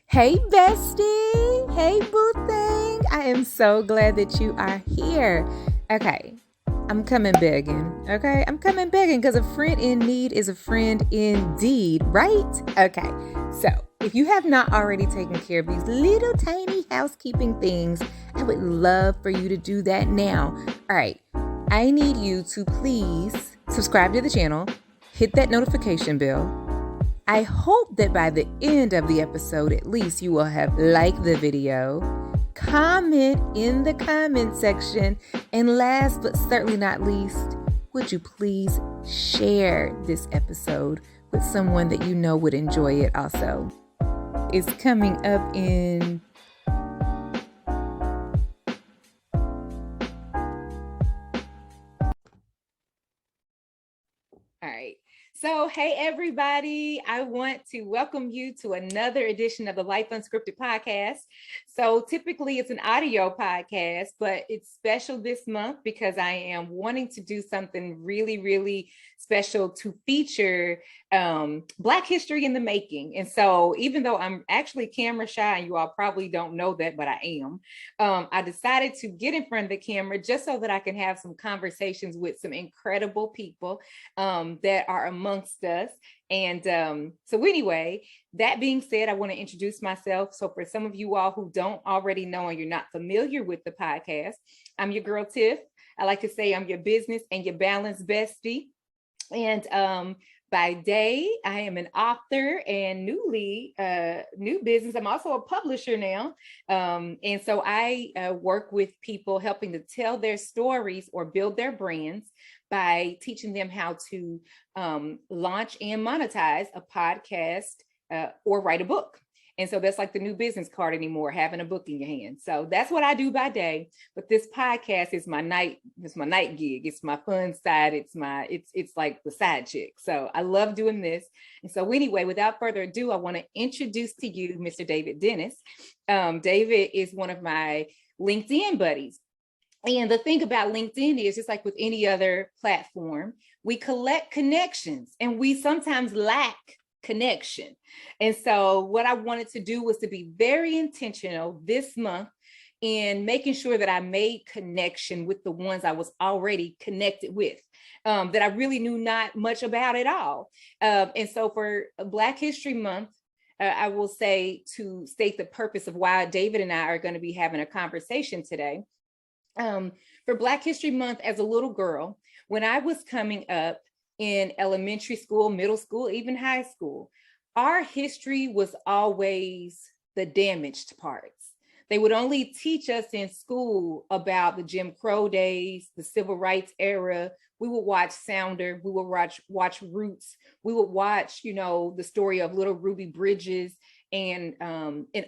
Hey, bestie. Hey, boo thing. I am so glad that you are here. Okay, I'm coming begging. Okay, I'm coming begging because a friend in need is a friend indeed, right? Okay, so if you have not already taken care of these little tiny housekeeping things, I would love for you to do that now. All right, I need you to please subscribe to the channel, hit that notification bell. I hope that by the end of the episode, at least you will have liked the video, comment in the comment section, and last but certainly not least, would you please share this episode with someone that you know would enjoy it also? It's coming up in All right. So, hey, everybody. I want to welcome you to another edition of the Life Unscripted podcast. So, typically it's an audio podcast, but it's special this month because I am wanting to do something really, really special to feature Black history in the making. And so, even though I'm actually camera shy, and you all probably don't know that, but I am, I decided to get in front of the camera just so that I can have some conversations with some incredible people that are amongst us. And so anyway, that being said, I want to introduce myself. So for some of you all who don't already know and you're not familiar with the podcast, I'm your girl Tiff. I like to say I'm your business and your balance bestie. And by day, I am an author and new business. I'm also a publisher now. And so I work with people helping to tell their stories or build their brands by teaching them how to launch and monetize a podcast or write a book. And so that's like the new business card anymore, having a book in your hand. So that's what I do by day. But this podcast is my night gig. It's my fun side. It's like the side chick. So I love doing this. And so anyway, without further ado, I want to introduce to you Mr. David Dennis. David is one of my LinkedIn buddies. And the thing about LinkedIn is just like with any other platform, we collect connections and we sometimes lack connection. And so what I wanted to do was to be very intentional this month in making sure that I made connection with the ones I was already connected with, that I really knew not much about at all. And so for Black History Month, I will say, to state the purpose of why David and I are going to be having a conversation today. For Black History Month, as a little girl, when I was coming up in elementary school, middle school, even high school, our history was always the damaged parts. They would only teach us in school about the Jim Crow days, the civil rights era. We would watch Sounder, we would watch Roots, we would watch, the story of Little Ruby Bridges and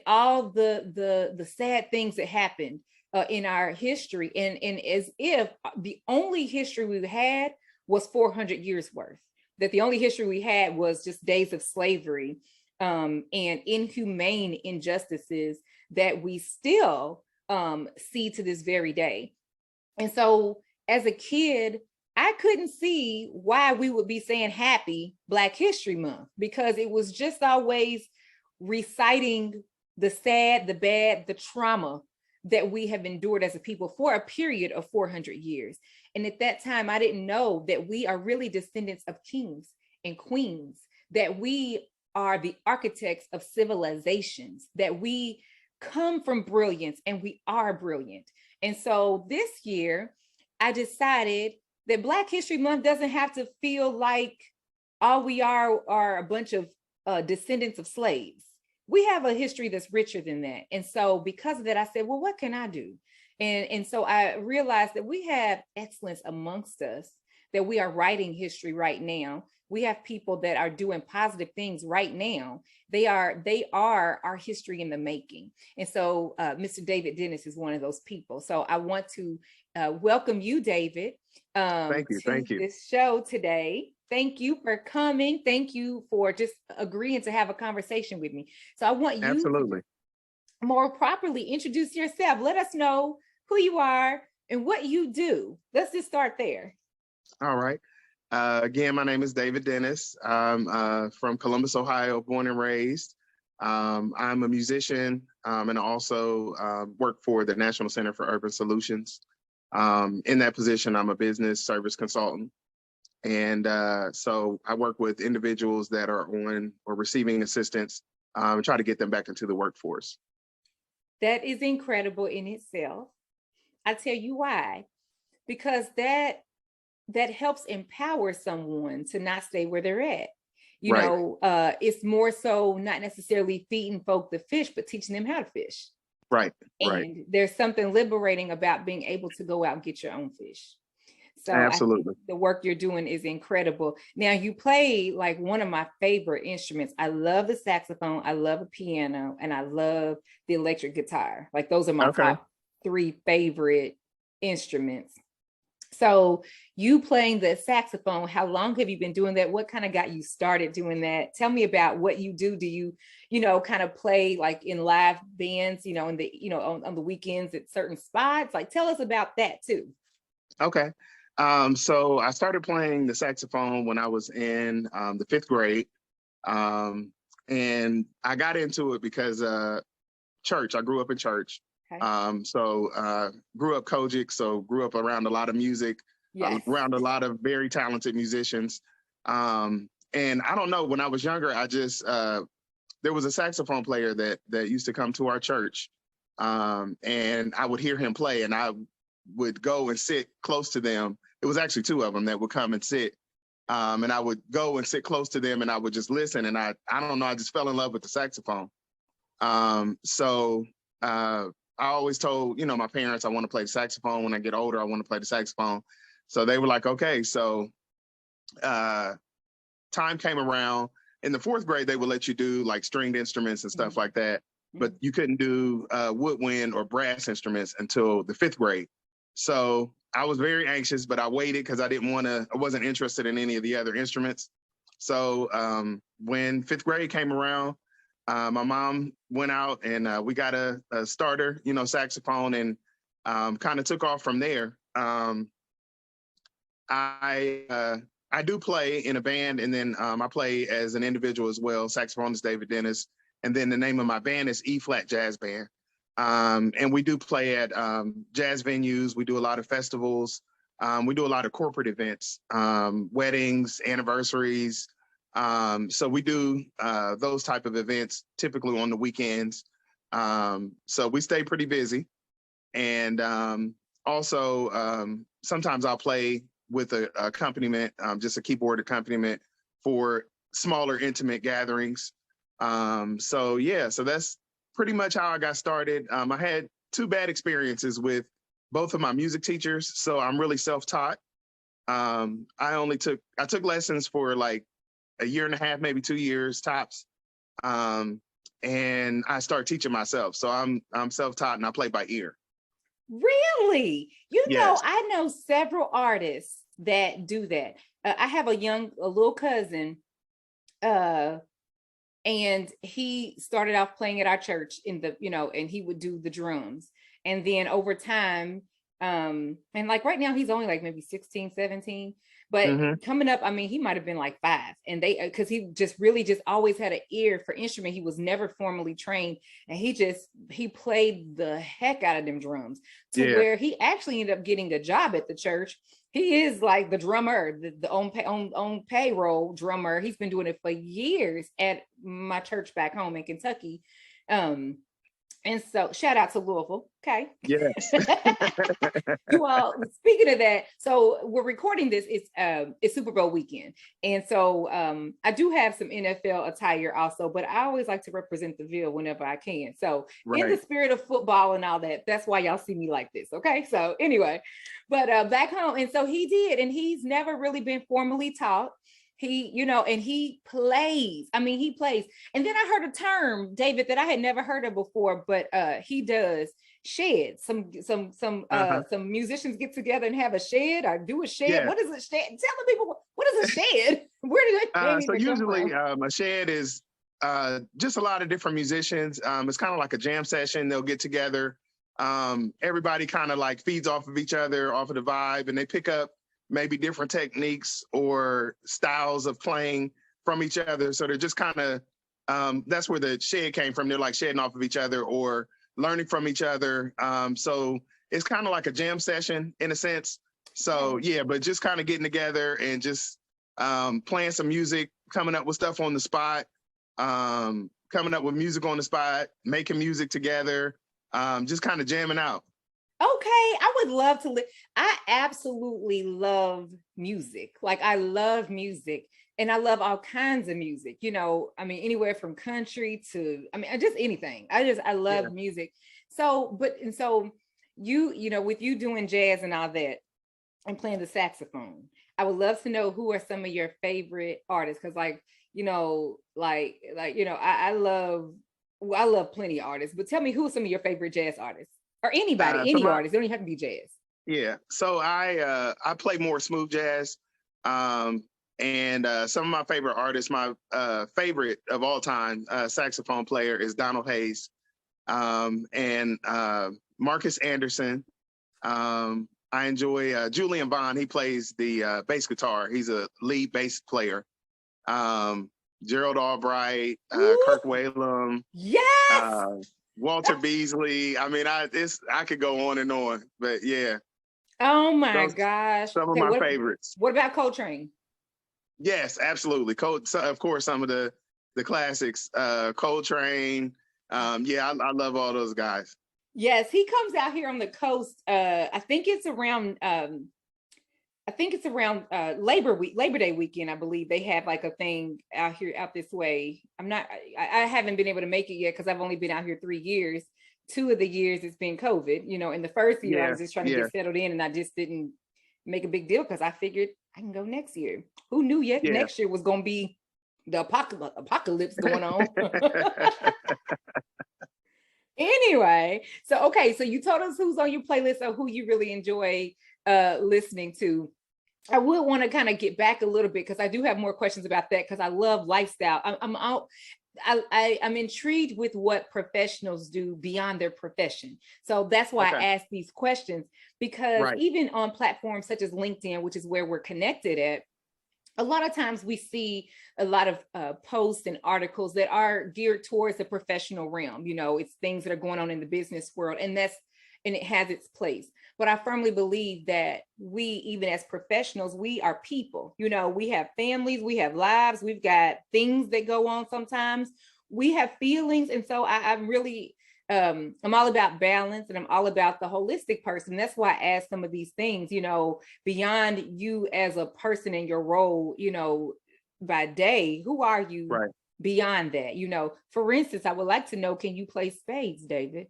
all the sad things that happened in our history, and as if the only history we had was 400 years worth, that the only history we had was just days of slavery and inhumane injustices that we still see to this very day. And so as a kid, I couldn't see why we would be saying happy Black History Month, because it was just always reciting the sad, the bad, the trauma that we have endured as a people for a period of 400 years. And at that time, I didn't know that we are really descendants of kings and queens, that we are the architects of civilizations, that we come from brilliance and we are brilliant. And so this year, I decided that Black History Month doesn't have to feel like all we are a bunch of descendants of slaves. We have a history that's richer than that. And so because of that, I said, well, what can I do? And so I realized that we have excellence amongst us, that we are writing history right now. We have people that are doing positive things right now. They are our history in the making. And so Mr. David Dennis is one of those people. So I want to welcome you, David, Thank you. to this show today. Thank you for coming. Thank you for just agreeing to have a conversation with me. So I want you Absolutely. to more properly introduce yourself. Let us know who you are and what you do. Let's just start there. All right. Again, my name is David Dennis. I'm from Columbus, Ohio, born and raised. I'm a musician and also work for the National Center for Urban Solutions. In that position, I'm a business service consultant. And so I work with individuals that are on or receiving assistance and try to get them back into the workforce. That is incredible in itself. I tell you why. Because that helps empower someone to not stay where they're at. You Right. know, it's more so not necessarily feeding folk the fish, but teaching them how to fish. Right. And Right. there's something liberating about being able to go out and get your own fish. So Absolutely. I think the work you're doing is incredible. Now you play like one of my favorite instruments. I love the saxophone, I love a piano, and I love the electric guitar. Like those are my top 3 favorite instruments. So you playing the saxophone, how long have you been doing that? What kind of got you started doing that? Tell me about what you do. Do you, kind of play like in live bands, in the, on the weekends at certain spots? Like tell us about that too. Okay. So I started playing the saxophone when I was in the 5th grade. And I got into it because church, I grew up in church. Okay. Grew up Kojic, so grew up around a lot of music, Yes. around a lot of very talented musicians. And I don't know, when I was younger, I just, there was a saxophone player that used to come to our church. And I would hear him play and I would go and sit close to them. It was actually 2 of them that would come and sit. And I would go and sit close to them and I would just listen. And I don't know, I just fell in love with the saxophone. I always told, my parents, I want to play the saxophone. When I get older, I want to play the saxophone. So they were like, okay. So time came around. In the 4th grade, they would let you do like stringed instruments and stuff like that. But you couldn't do woodwind or brass instruments until the 5th grade. So I was very anxious, but I waited because I wasn't interested in any of the other instruments. So when 5th grade came around, my mom went out and we got a starter, saxophone, and kind of took off from there. I do play in a band, and then I play as an individual as well, Saxophonist David. And then the name of my band is E-Flat Jazz Band. And we do play at jazz venues. We do a lot of festivals. We do a lot of corporate events, weddings, anniversaries. So we do those type of events typically on the weekends. So we stay pretty busy. And also sometimes I'll play with a accompaniment, just a keyboard accompaniment for smaller intimate gatherings. So that's pretty much how I got started. I had 2 bad experiences with both of my music teachers, so I'm really self-taught. I took lessons for like a year and a half, maybe 2 years tops. And I started teaching myself. So I'm self-taught and I play by ear. Really? Yes. I know several artists that do that. I have a little cousin, and he started off playing at our church and he would do the drums. And then over time, and like right now he's only like maybe 16, 17, but coming up, I mean, he might've been like 5, and cause he just always had an ear for instrument. He was never formally trained, and he played the heck out of them drums to where he actually ended up getting a job at the church. He is like the drummer, the on payroll drummer. He's been doing it for years at my church back home in Kentucky. And so shout out to Louisville. Okay. Yes. You all, speaking of that, so we're recording this, it's Super Bowl weekend. And so I do have some NFL attire also, but I always like to represent the Ville whenever I can. So in the spirit of football and all that, that's why y'all see me like this. Okay. So anyway, but back home. And so he did, and he's never really been formally taught. He, and he plays. I mean, he plays. And then I heard a term, David, that I had never heard of before, but he does shed. Some musicians get together and have a shed or do a shed. Yeah. What is a shed? Tell the people, what is a shed? Where did that so usually a shed is just a lot of different musicians. It's kind of like a jam session. They'll get together. Everybody kind of like feeds off of each other, off of the vibe, and they pick up maybe different techniques or styles of playing from each other. So they're just kind of that's where the shed came from. They're like shedding off of each other or learning from each other. So it's kind of like a jam session in a sense. So yeah, but just kind of getting together and just playing some music, coming up with stuff on the spot, coming up with music on the spot, making music together, just kind of jamming out. Okay, I would love to I absolutely love music. Like I love music and I love all kinds of music, you know, I mean, anywhere from country to, I mean, just anything. I love music. So, so you know, with you doing jazz and all that and playing the saxophone, I would love to know who are some of your favorite artists. Cause like, you know, you know, I love plenty of artists, but tell me who are some of your favorite jazz artists? Or anybody, any artist. They don't even have to be jazz. Yeah. So I play more smooth jazz. And some of my favorite artists, my favorite of all time saxophone player is Donald Hayes. And Marcus Anderson. I enjoy Julian Bond. He plays the bass guitar. He's a lead bass player. Gerald Albright, Kirk Whalum. Yes. Walter Beasley. I mean, I could go on and on, but yeah. Oh my gosh. Some of my favorites. What about Coltrane? Yes, absolutely. Of course, some of the classics. Coltrane. Yeah, I love all those guys. Yes, he comes out here on the coast. I think it's around Labor Day weekend. I believe they have like a thing out this way. I haven't been able to make it yet because I've only been out here 3 years. 2 of the years it's been COVID, you know, in the first year I was just trying to get settled in and I just didn't make a big deal because I figured I can go next year. Who knew next year was going to be the apocalypse going on. Anyway, so you told us who's on your playlist or who you really enjoy listening to. I would want to kind of get back a little bit because I do have more questions about that because I love lifestyle. I'm intrigued with what professionals do beyond their profession. So that's why I ask these questions because even on platforms such as LinkedIn, which is where we're connected at, a lot of times we see a lot of posts and articles that are geared towards the professional realm. You know, it's things that are going on in the business world and it has its place. But I firmly believe that we, even as professionals, we are people. You know, we have families, we have lives, we've got things that go on sometimes. We have feelings. And so I'm really, I'm all about balance and I'm all about the holistic person. That's why I ask some of these things, you know, beyond you as a person in your role, you know, by day, who are you beyond that? You know, for instance, I would like to know, can you play spades, David?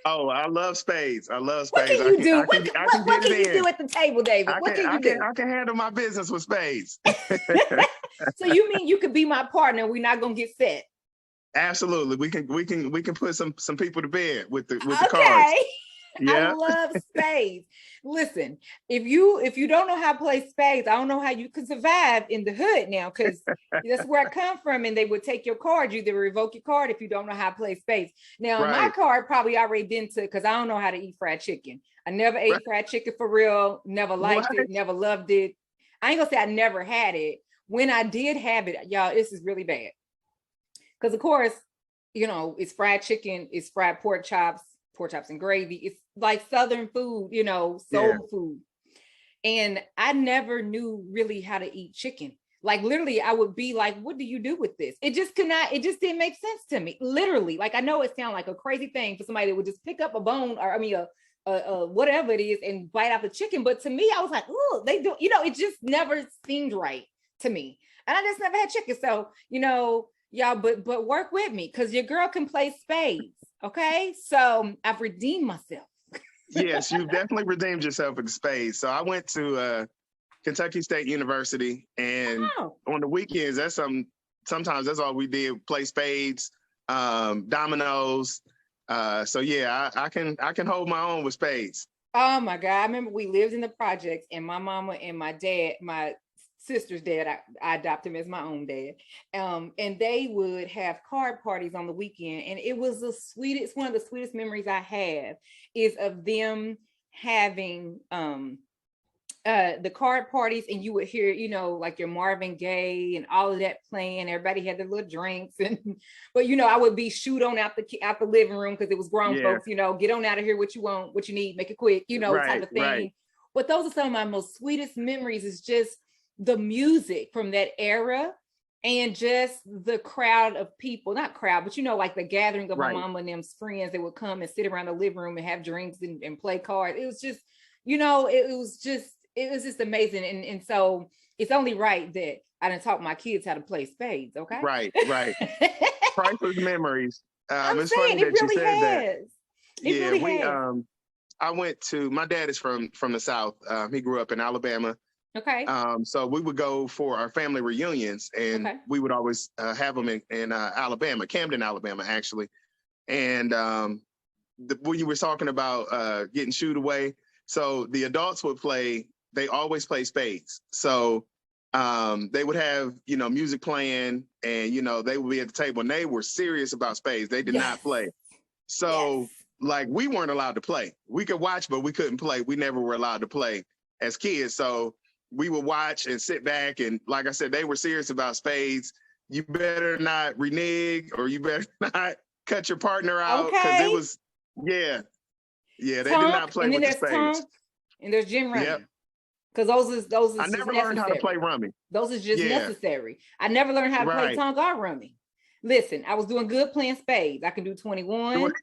Oh, I love spades. What can you do? What can you do at the table, David? What can you do? I can handle my business with spades. So you mean you could be my partner? We're not gonna get set. Absolutely, we can put some people to bed with the cards. Yeah. I love spades. Listen, if you don't know how to play spades, I don't know how you can survive in the hood now, because that's where I come from, and they would take your card. You either revoke your card if you don't know how to play spades. Now, my card probably already been to, because I don't know how to eat fried chicken. I never ate fried chicken for real, never liked it, never loved it. I ain't gonna say I never had it. When I did have it, y'all, this is really bad. Because of course, you know, it's fried chicken, it's fried pork chops and gravy. It's like Southern food, you know, soul food. And I never knew really how to eat chicken. Like literally, I would be like, what do you do with this? It just didn't make sense to me. Literally, like I know it sounds like a crazy thing for somebody that would just pick up a bone or a whatever it is and bite out the chicken. But to me, I was like, oh, they do, you know, it just never seemed right to me. And I just never had chicken. So, you know, y'all, but work with me because your girl can play spades. Okay, so I've redeemed myself. Yes, you've definitely redeemed yourself in spades. So I went to Kentucky State University, and on the weekends, sometimes that's all we did: play spades, dominoes. So yeah, I can hold my own with spades. Oh my God, I remember we lived in the projects, and my mama and my dad, my sister's dad, I adopted him as my own dad, and they would have card parties on the weekend, and it was one of the sweetest memories I have is of them having the card parties, and you would hear, you know, like your Marvin Gaye and all of that playing. Everybody had their little drinks, and but you know, I would be shoot on out the living room because it was grown folks. You know, get on out of here, what you want, what you need, make it quick, you know, type of thing. Right. But those are some of my most sweetest memories. Is just the music from that era. And just the crowd of people, not crowd, but you know, like the gathering of my mama and them's friends that would come and sit around the living room and have drinks and play cards. It was just, you know, it was just amazing. And so it's only right that I done taught my kids how to play spades. Okay. Right. Priceless memories. I'm it's saying, funny that really you said that. It yeah, really has. I went to, my dad is from the South. He grew up in Alabama. Okay. So we would go for our family reunions, and we would always have them in Alabama, Camden, Alabama, actually. And when you were talking about getting shooed away, so the adults would play, they always play spades. So they would have, you know, music playing, and, you know, they would be at the table, and they were serious about spades. They did not play. So like, we weren't allowed to play. We could watch, but we couldn't play. We never were allowed to play as kids. So we would watch and sit back, and like I said, they were serious about spades. You better not renege, or you better not cut your partner out, because it was, they did not play with the spades. And there's gin rummy. Because those is I never learned how to play rummy. Those is just necessary. I never learned how to play tonk or rummy. Listen, I was doing good playing spades. I can do 21.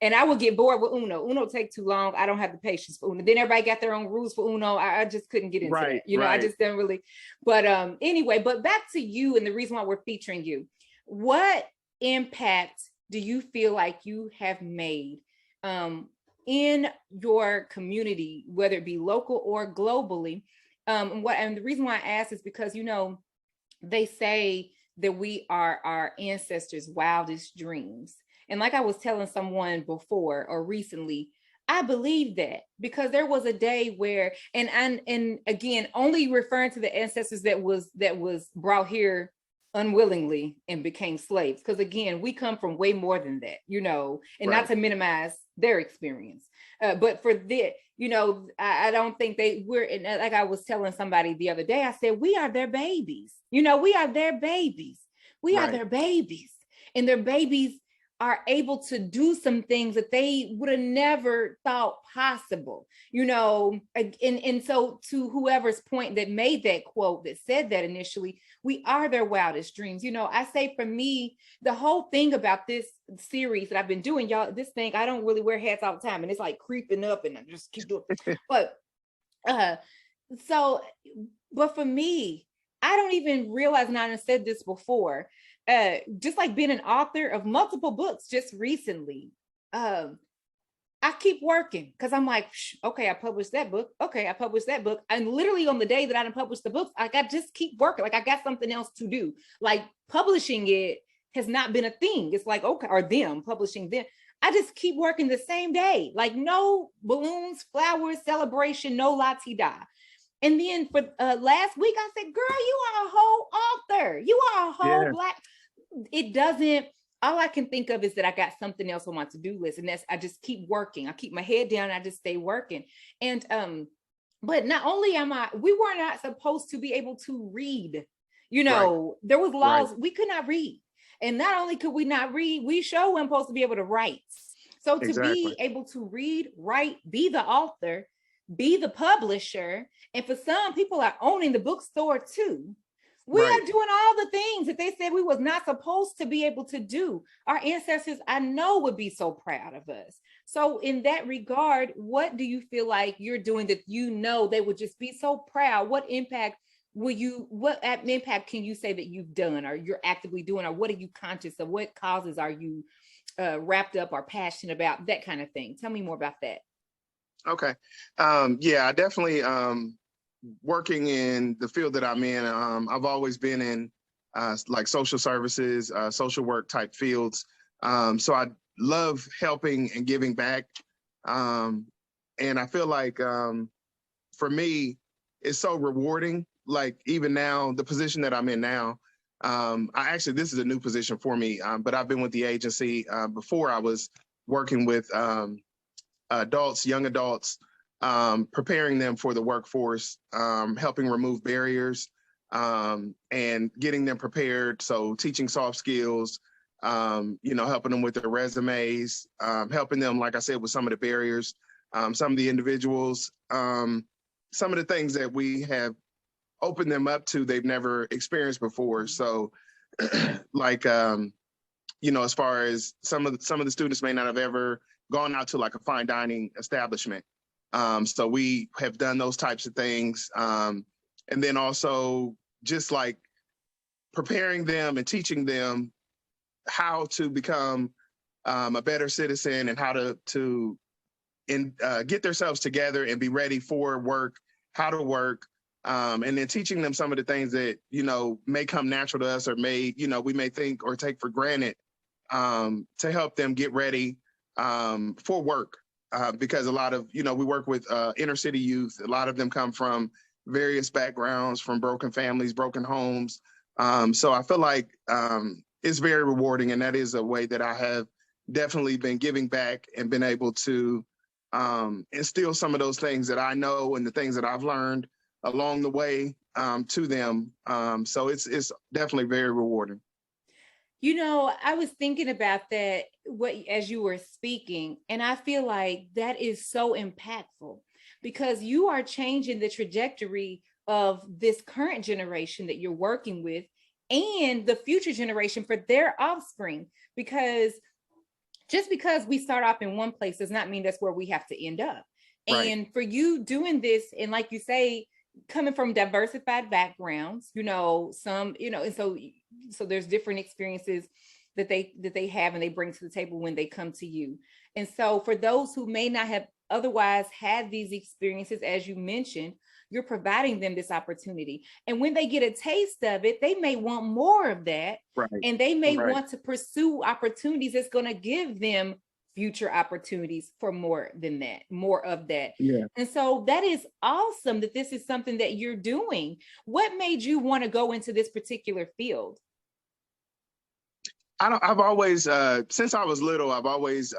And I would get bored with Uno. Uno take too long. I don't have the patience for Uno. Then everybody got their own rules for Uno. I just couldn't get into that. You know, I just didn't really. But anyway, but back to you, and the reason why we're featuring you. What impact do you feel like you have made in your community, whether it be local or globally? And the reason why I ask is because, you know, they say that we are our ancestors' wildest dreams. And like I was telling someone before or recently, I believe that, because there was a day where, and again, only referring to the ancestors that was brought here unwillingly and became slaves. Because again, we come from way more than that, you know, and not to minimize their experience. But for that, you know, I don't think like I was telling somebody the other day, I said, we are their babies. You know, we are their babies. We are their babies. And their babies are able to do some things that they would have never thought possible, you know. And so to whoever's point that made that quote, that said that initially, we are their wildest dreams. You know, I say for me, the whole thing about this series that I've been doing, y'all, this thing, I don't really wear hats all the time, and it's like creeping up, and I just keep doing it. But but for me, I don't even realize, and I said this before, just like being an author of multiple books just recently, I keep working, because I'm like, okay, I published that book. Okay, I published that book. And literally on the day that I didn't publish the books, I just keep working. Like I got something else to do. Like publishing it has not been a thing. It's like, okay, or them publishing them. I just keep working the same day. Like no balloons, flowers, celebration, no la-ti-da. And then for last week, I said, girl, you are a whole author. You are a whole Black. It doesn't, all I can think of is that I got something else on my to-do list. And that's, I just keep working. I keep my head down. I just stay working. And, but not only we were not supposed to be able to read, you know, there was laws, we could not read. And not only could we not read, we sure weren't supposed to be able to write. So to be able to read, write, be the author, be the publisher, and for some people are owning the bookstore too. We are doing all the things that they said we was not supposed to be able to do. Our ancestors, I know, would be so proud of us. So in that regard, what do you feel like you're doing that, you know, they would just be so proud? What impact can you say that you've done, or you're actively doing, or what are you conscious of? What causes are you wrapped up or passionate about, that kind of thing? Tell me more about that. Okay. I definitely, working in the field that I'm in, I've always been in like social services, social work type fields. So I love helping and giving back. And I feel like for me, it's so rewarding. Like even now, the position that I'm in now, this is a new position for me, but I've been with the agency before. I was working with adults, young adults, preparing them for the workforce, helping remove barriers, and getting them prepared. So teaching soft skills, helping them with their resumes, helping them, like I said, with some of the barriers, some of the individuals, some of the things that we have opened them up to they've never experienced before. So like, as far as some of the students may not have ever gone out to like a fine dining establishment. So we have done those types of things. And then also just like preparing them and teaching them how to become a better citizen and how to get themselves together and be ready for work, how to work, and then teaching them some of the things that, may come natural to us or we may think or take for granted, to help them get ready for work. Because a lot of, we work with inner city youth. A lot of them come from various backgrounds, from broken families, broken homes. So I feel like it's very rewarding. And that is a way that I have definitely been giving back and been able to instill some of those things that I know and the things that I've learned along the way to them. So it's definitely very rewarding. I was thinking about that as you were speaking, and I feel like that is so impactful because you are changing the trajectory of this current generation that you're working with and the future generation for their offspring. Because just because we start off in one place does not mean that's where we have to end up. Right. And for you doing this, and like you say, coming from diversified backgrounds, some, and so there's different experiences that they have and they bring to the table when they come to you. And so for those who may not have otherwise had these experiences, as you mentioned, you're providing them this opportunity. And when they get a taste of it, they may want more of that. Right. And they may want to pursue opportunities that's going to give them future opportunities for more than that, more of that. Yeah. And so that is awesome that this is something that you're doing. What made you want to go into this particular field? I've always, since I was little, I've always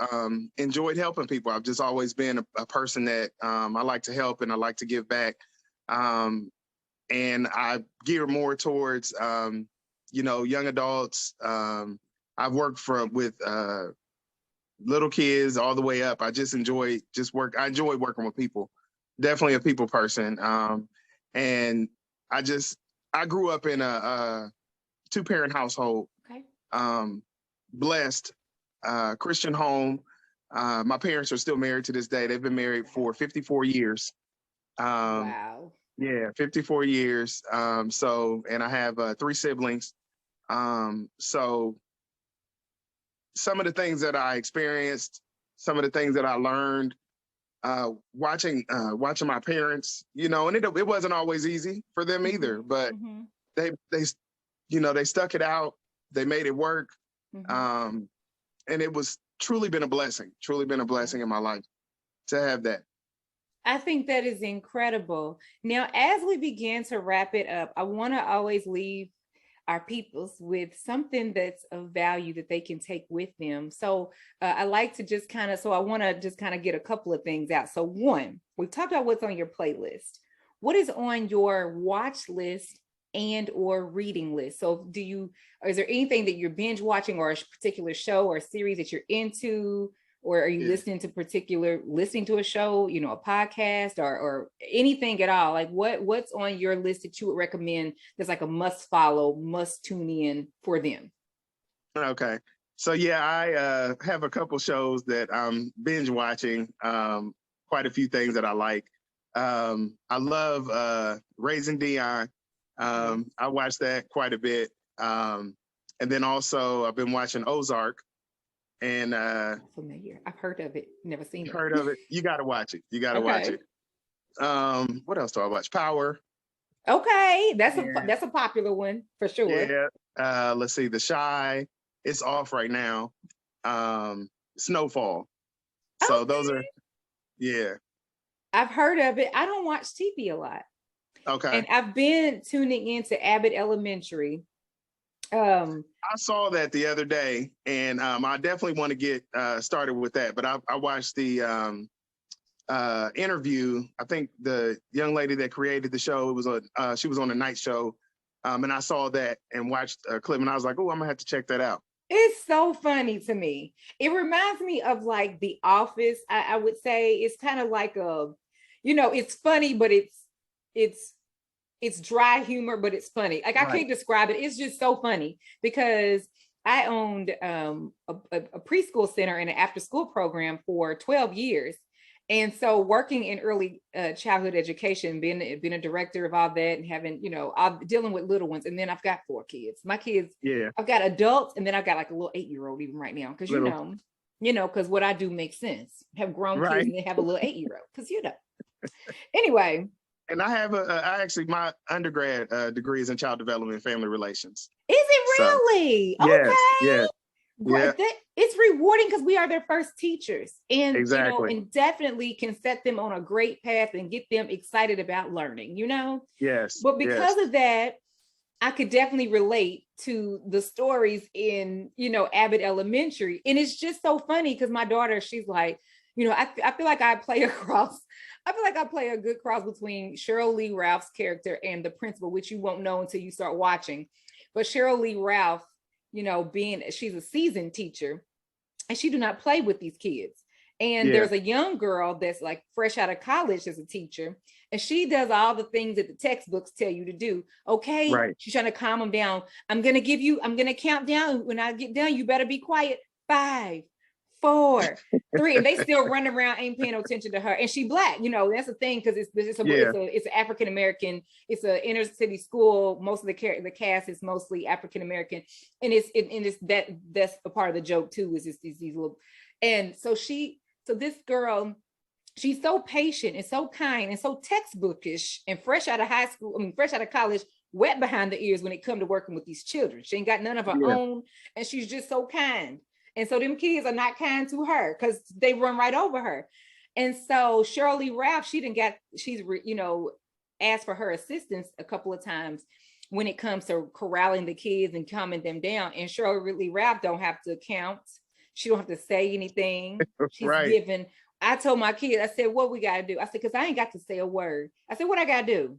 enjoyed helping people. I've just always been a person that I like to help and I like to give back. And I gear more towards, young adults. I've worked with little kids all the way up. I just enjoy I enjoy working with people. Definitely a people person. And I grew up in a two-parent household. Okay. Blessed, Christian home. My parents are still married to this day. They've been married for 54 years. Wow. Yeah, 54 years. And I have 3 siblings. So some of the things that I experienced, some of the things that I learned, watching my parents, and it wasn't always easy for them either, but they stuck it out. They made it work. And it was truly been a blessing in my life to have that. I think that is incredible. Now, as we begin to wrap it up, I want to always leave our peoples with something that's of value that they can take with them. So I like to I want to just kind of get a couple of things out. So one, we've talked about what's on your playlist. What is on your watch list and or reading list? So is there anything that you're binge watching or a particular show or series that you're into? Or are you listening to a show, a podcast or anything at all? Like what's on your list that you would recommend that's like a must follow, must tune in for them? Okay. So I have a couple shows that I'm binge watching, quite a few things that I like. I love Raising Dion. I watch that quite a bit. And then also I've been watching Ozark. And familiar. I've heard of it, never seen it. Heard of it? You got to watch it. Watch it. What else do I watch? Power. Okay, that's a popular one for sure. Yeah. Let's see. The Shy. It's off right now. Snowfall. So those are. Yeah. I've heard of it. I don't watch TV a lot. Okay. And I've been tuning into Abbott Elementary. I saw that the other day, and I definitely want to get started with that. But I watched the interview. I think the young lady that created the show, it was she was on a night show. And I saw that and watched a clip and I was like, oh, I'm gonna have to check that out. It's so funny to me. It reminds me of like The Office. I would say it's kind of like it's funny, but it's dry humor, but it's funny. Like I can't describe it. It's just so funny because I owned a preschool center and an after school program for 12 years. And so working in early childhood education, being a director of all that and having, I'm dealing with little ones. And then I've got 4 kids. My kids, I've got adults and then I've got like a little 8-year-old even right now. Cause because what I do makes sense. Have grown kids and then have a little 8-year-old. Cause anyway. And I have my undergrad degree is in child development and family relations. Is it really? So, okay. Yes. Yeah. It's rewarding because we are their first teachers and and definitely can set them on a great path and get them excited about learning, Yes. But because of that, I could definitely relate to the stories in, Abbott Elementary. And it's just so funny because my daughter, she's like, I feel like I play a good cross between Cheryl Lee Ralph's character and the principal, which you won't know until you start watching. But Cheryl Lee Ralph, she's a seasoned teacher and she do not play with these kids. And there's a young girl that's like fresh out of college as a teacher. And she does all the things that the textbooks tell you to do. Okay. Right. She's trying to calm them down. I'm going to count down. When I get done, you better be quiet. 5, 4, 3, and they still run around, ain't paying no attention to her. And she Black, that's the thing, because it's an African American, it's an inner city school. Most of the cast is mostly African American, and that's a part of the joke too. Is just these little, and so this girl, she's so patient and so kind and so textbookish and fresh out of college, wet behind the ears when it comes to working with these children. She ain't got none of her own, and she's just so kind. And so them kids are not kind to her because they run right over her. And so Shirley Ralph, she's asked for her assistance a couple of times when it comes to corralling the kids and calming them down. And Shirley Ralph don't have to count. She don't have to say anything. She's giving. I told my kids, I said, what we got to do? I said, because I ain't got to say a word. I said, what I got to do?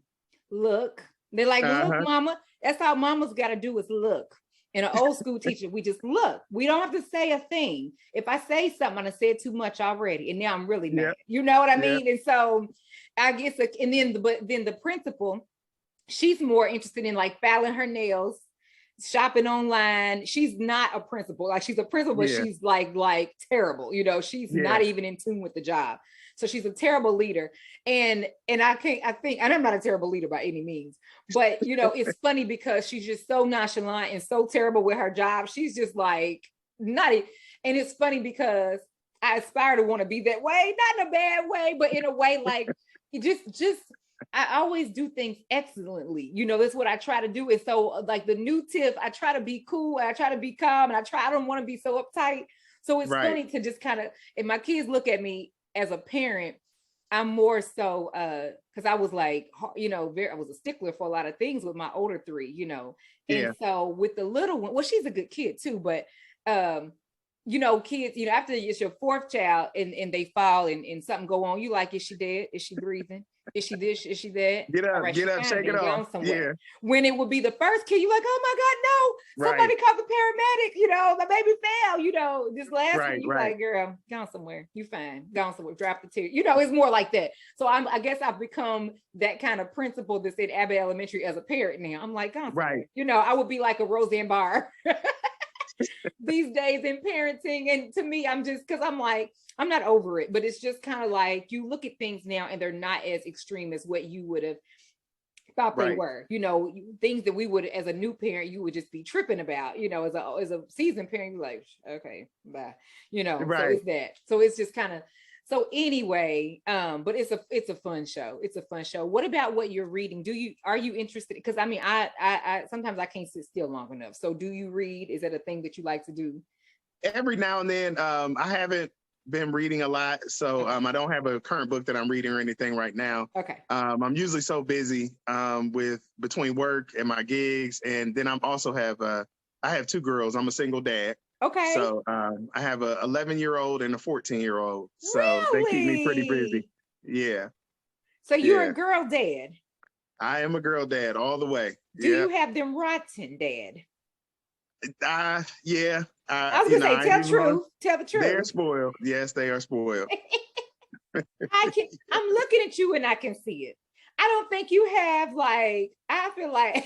Look. They're like, look, mama. That's all mama's got to do is look. And an old school teacher, we just look. We don't have to say a thing. If I say something, I said too much already, and now I'm really mad. You know what I mean? And so I guess, and then the principal, she's more interested in like filing her nails, shopping online. She's not a principal. Like she's a principal, but she's like terrible. She's not even in tune with the job. So she's a terrible leader. And I think, and I'm not a terrible leader by any means, but it's funny because she's just so nonchalant and so terrible with her job. She's just like nutty. And it's funny because I aspire to want to be that way, not in a bad way, but in a way like just I always do things excellently. That's what I try to do. And so like the new tip, I try to be cool, I try to be calm, and I don't want to be so uptight. So it's funny to just kind of, if my kids look at me as a parent, I'm more so because I was like, I was a stickler for a lot of things with my older 3, and so with the little one, well, she's a good kid too, but kids, after it's your 4th child and they fall and something go on, you like, is she dead? Is she breathing? Is she this? Is she that? Get up, shake it off. When it would be the first kid, you're like, oh my God, no, somebody call the paramedic, my baby fell, this last one, you like, girl, gone somewhere. You fine, gone somewhere, drop the tear. It's more like that. So I guess I've become that kind of principal that's at Abbott Elementary as a parent now. I'm like, gone somewhere. I would be like a Roseanne Barr these days in parenting. And to me, I'm just, because I'm like, I'm not over it, but it's just kind of like you look at things now and they're not as extreme as what you would have thought they were. Things that we would, as a new parent, you would just be tripping about. As a seasoned parent, you're like, okay, bye. So it's that. So it's just kind of. So anyway, but it's a fun show. It's a fun show. What about what you're reading? Are you interested? Because I mean, I sometimes I can't sit still long enough. So do you read? Is that a thing that you like to do? Every now and then. I haven't been reading a lot, so I don't have a current book that I'm reading or anything right now. Okay. I'm usually so busy with between work and my gigs, and then I'm also I have 2 girls. I'm a single dad. Okay. So I have a 11-year-old and a 14-year-old. So they keep me pretty busy. Yeah. So you're a girl dad. I am a girl dad all the way. Do you have them rotten, Dad? Yeah. I was gonna say, tell the truth. Tell the truth. They're spoiled. Yes, they are spoiled. I'm looking at you and I can see it. I don't think you have like, I feel like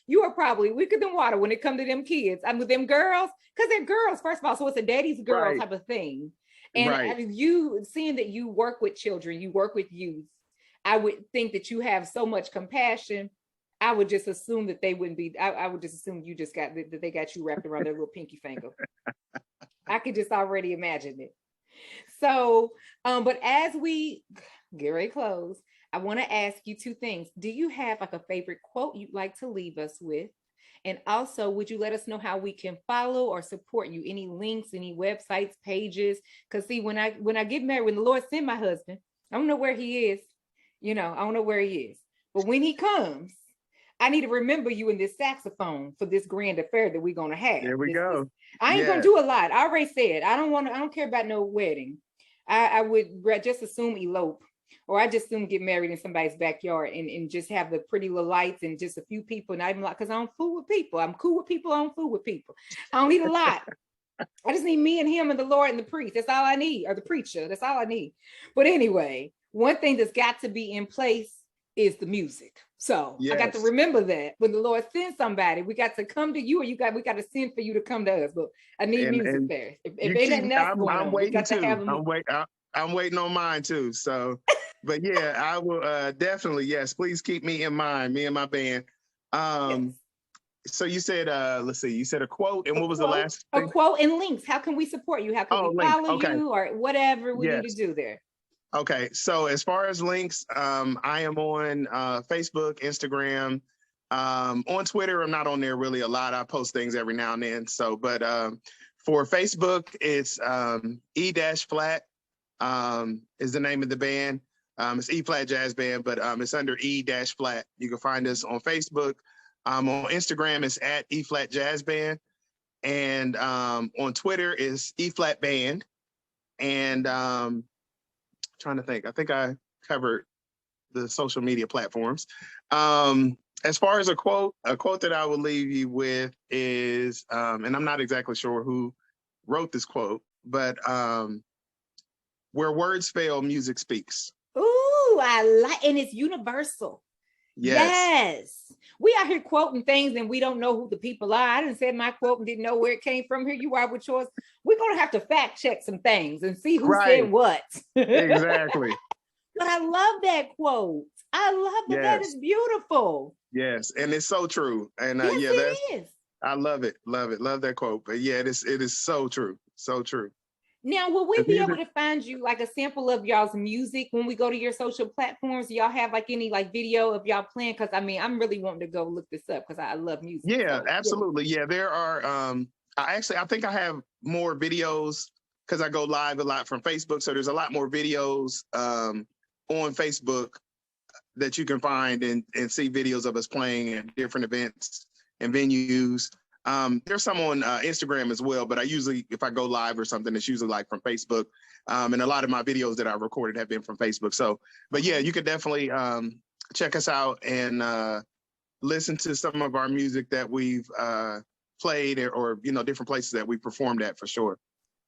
you are probably weaker than water when it comes to them kids. I'm with them girls, because they're girls, first of all. So it's a daddy's girl type of thing. And you seeing that you work with children, you work with youth, I would think that you have so much compassion. I would just assume that they wouldn't be, I would just assume you just got, that they got you wrapped around their little pinky finger. I could just already imagine it. So, but as we get ready to close, I want to ask you two things. Do you have like a favorite quote you'd like to leave us with? And also, would you let us know how we can follow or support you? Any links, any websites, pages? Because see, when I get married, when the Lord sent my husband, I don't know where he is. I don't know where he is. But when he comes, I need to remember you in this saxophone for this grand affair that we're gonna have. There we go. I ain't gonna do a lot. I already said I don't care about no wedding. I would just assume elope, or I just assume get married in somebody's backyard and just have the pretty little lights and just a few people. And I'm like, because I don't fool with people. I'm cool with people. I don't fool with people. I don't need a lot. I just need me and him and the Lord and the priest. That's all I need, or the preacher. That's all I need. But anyway, one thing that's got to be in place is the music. So I got to remember that when the Lord sends somebody, we got to come to you, or we got to send for you to come to us. But I need music there. If ain't nothing else going on, we got to have them. I'm waiting on mine too. So, but yeah, I will definitely, yes, please keep me in mind, me and my band. So you said, let's see, you said a quote, and what was the last thing? A quote and links. How can we support you? How can we follow you, or whatever we need to do there? Okay, so as far as links, I am on Facebook, Instagram, on Twitter. I'm not on there really a lot. I post things every now and then. So, but for Facebook, it's E-flat is the name of the band. It's E-flat Jazz Band, but it's under E-flat. You can find us on Facebook. On Instagram, it's at E-flat Jazz Band, and on Twitter is E-flat Band, and trying to think. I think I covered the social media platforms. As far as a quote that I will leave you with is, and I'm not exactly sure who wrote this quote, but where words fail, music speaks. Ooh, and it's universal. Yes. We out here quoting things and we don't know who the people are. I didn't say my quote and didn't know where it came from. Here you are with yours. We're going to have to fact check some things and see who said what. Exactly. But I love that quote. I love it. That is beautiful. Yes. And it's so true. And it is. I love it. Love it. Love that quote. But yeah, it is so true. So true. Now, will we be able to find you like a sample of y'all's music when we go to your social platforms? Do y'all have like any like video of y'all playing? Because I mean, I'm really wanting to go look this up because I love music. Yeah, so, absolutely. Yeah, there are. I think I have more videos because I go live a lot from Facebook. So there's a lot more videos on Facebook that you can find and see videos of us playing at different events and venues. There's some on Instagram as well, but I usually, if I go live or something, it's usually like from Facebook. And a lot of my videos that I recorded have been from Facebook. So, but yeah, you could definitely check us out and listen to some of our music that we've played or different places that we performed at for sure.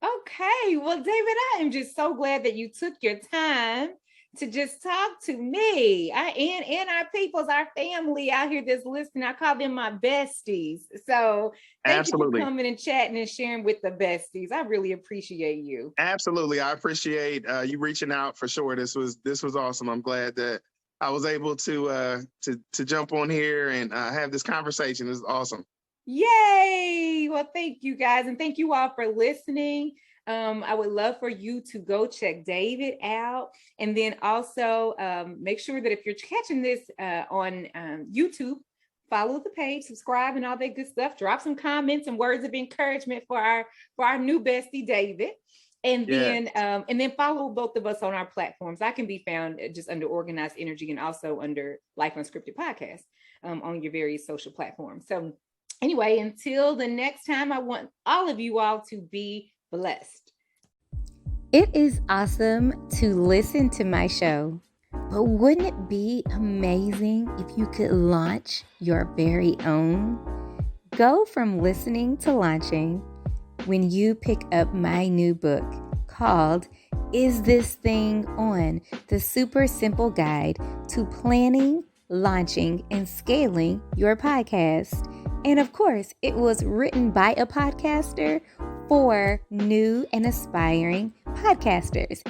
Okay. Well, David, I am just so glad that you took your time to just talk to me. And our peoples, our family out here that's listening. I call them my besties. So thank you for coming and chatting and sharing with the besties. I really appreciate you. Absolutely. I appreciate you reaching out for sure. This was awesome. I'm glad that I was able to jump on here and have this conversation. This is awesome. Yay. Well, thank you guys. And thank you all for listening. I would love for you to go check David out, and then also make sure that if you're catching this on YouTube, follow the page, subscribe, and all that good stuff. Drop some comments and words of encouragement for our new bestie David, and then follow both of us on our platforms. I can be found just under Organized Energy and also under Life Unscripted Podcast on your various social platforms. So anyway, until the next time, I want all of you all to be blessed. It is awesome to listen to my show, but wouldn't it be amazing if you could launch your very own? Go from listening to launching when you pick up my new book called Is This Thing On? The Super Simple Guide to Planning, Launching, and Scaling Your Podcast. And of course, it was written by a podcaster for new and aspiring podcasters.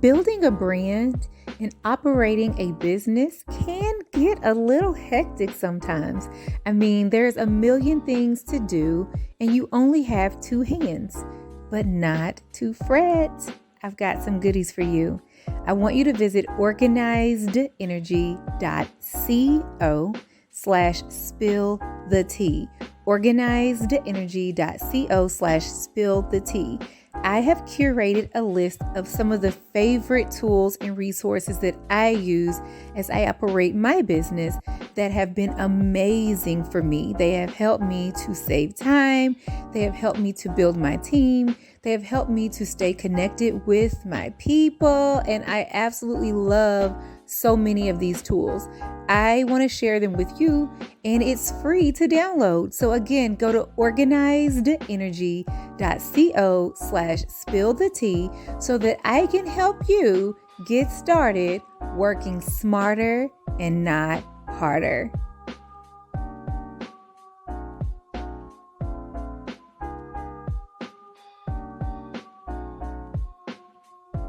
Building a brand and operating a business can get a little hectic sometimes. I mean, there's a million things to do and you only have 2 hands, but not to fret. I've got some goodies for you. I want you to visit organizedenergy.co/spill the tea. organizedenergy.co/spill the tea. I have curated a list of some of the favorite tools and resources that I use as I operate my business that have been amazing for me. They have helped me to save time. They have helped me to build my team. They have helped me to stay connected with my people. And I absolutely love so many of these tools. I want to share them with you, and it's free to download. So again, go to organizedenergy.co/spill the tea so that I can help you get started working smarter and not harder.